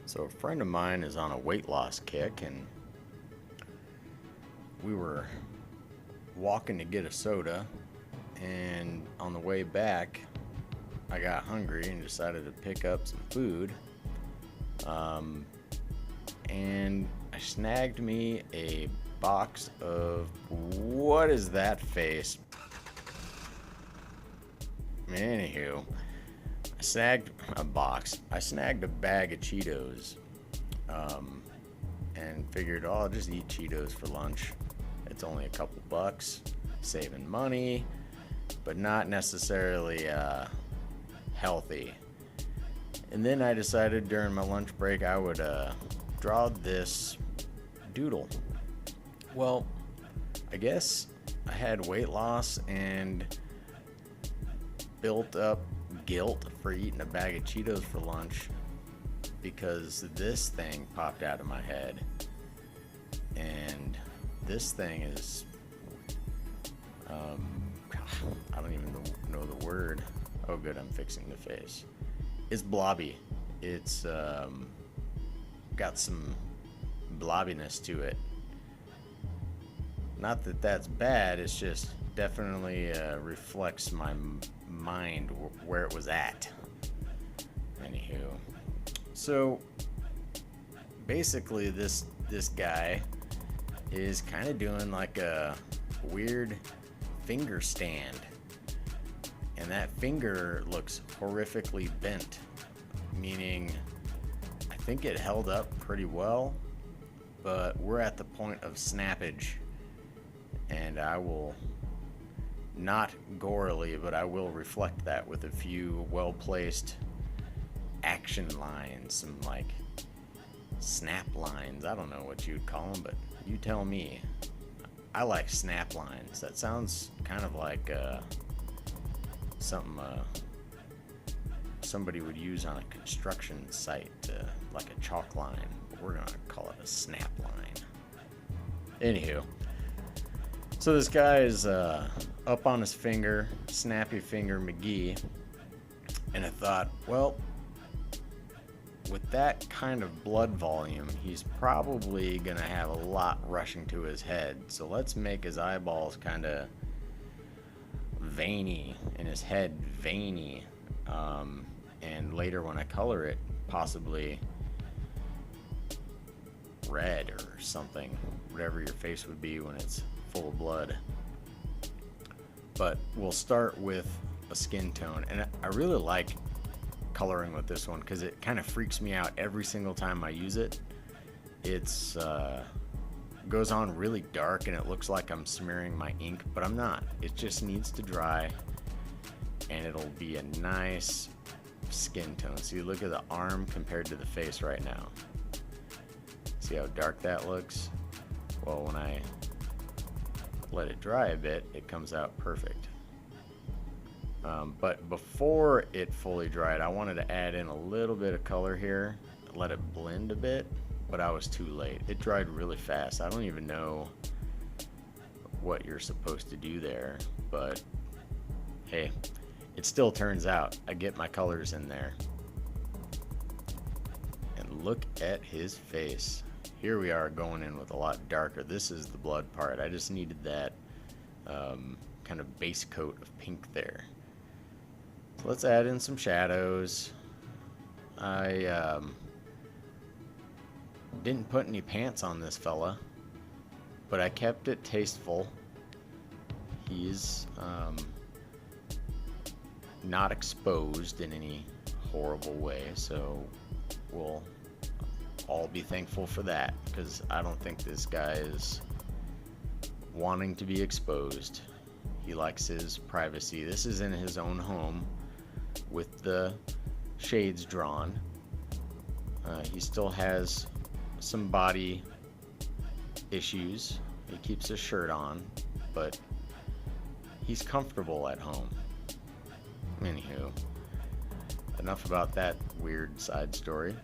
So a friend of mine is on a weight loss kick, and we were walking to get a soda, and on the way back, I got hungry and decided to pick up some food. Um, and I snagged me a box of, what is that face? Anywho, I snagged a box. I snagged a bag of Cheetos, um, and figured, oh, I'll just eat Cheetos for lunch. It's only a couple bucks, saving money, but not necessarily healthy. And then I decided during my lunch break I would draw this doodle. Well, I guess I had weight loss and built up guilt for eating a bag of Cheetos for lunch because this thing popped out of my head. And this thing is, I don't even know the word. Oh, good, I'm fixing the face. It's blobby. It's got some blobbiness to it. Not that that's bad, it's just definitely reflects my mind where it was at. Anywho, so basically this guy is kind of doing like a weird finger stand, and that finger looks horrifically bent, meaning I think it held up pretty well, but we're at the point of snappage, and I will not gorily, but I will reflect that with a few well-placed action lines, some like snap lines. I don't know what you'd call them, but you tell me. I like snap lines. That sounds kind of like something somebody would use on a construction site, like a chalk line. But we're gonna call it a snap line. Anywho, so this guy is up on his finger, snappy finger McGee, and I thought, well, with that kind of blood volume, he's probably gonna have a lot rushing to his head. So let's make his eyeballs kind of veiny and his head veiny. And later when I color it, possibly red or something, whatever your face would be when it's full of blood. But we'll start with a skin tone, and I really like coloring with this one because it kind of freaks me out every single time I use it. It's goes on really dark and it looks like I'm smearing my ink, but I'm not. It just needs to dry and it'll be a nice skin tone. So you look at the arm compared to the face right now. See how dark that looks? Well, when I let it dry a bit, it comes out perfect. But before it fully dried, I wanted to add in a little bit of color here, let it blend a bit, but I was too late. It dried really fast. I don't even know what you're supposed to do there, but hey, it still turns out. I get my colors in there. And look at his face. Here we are going in with a lot darker. This is the blood part. I just needed that kind of base coat of pink there. So let's add in some shadows. I didn't put any pants on this fella, but I kept it tasteful. He's not exposed in any horrible way, so we'll all be thankful for that, because I don't think this guy is wanting to be exposed. He likes his privacy. This is in his own home with the shades drawn. He still has some body issues. He keeps his shirt on, but he's comfortable at home. Anywho, enough about that weird side story.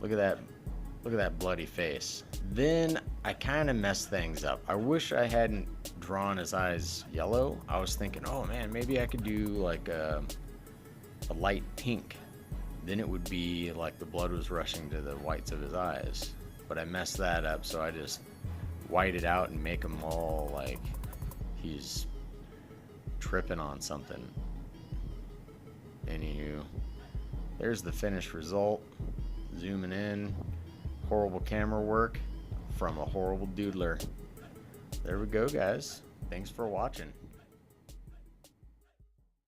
Look at that bloody face. Then I kind of messed things up. I wish I hadn't drawn his eyes yellow. I was thinking, oh man, maybe I could do like a light pink then it would be like the blood was rushing to the whites of his eyes. But I messed that up, so I just white it out and make him all like he's tripping on something. Anywho, there's the finished result. Zooming in. Horrible camera work from a horrible doodler. There we go, guys. Thanks for watching.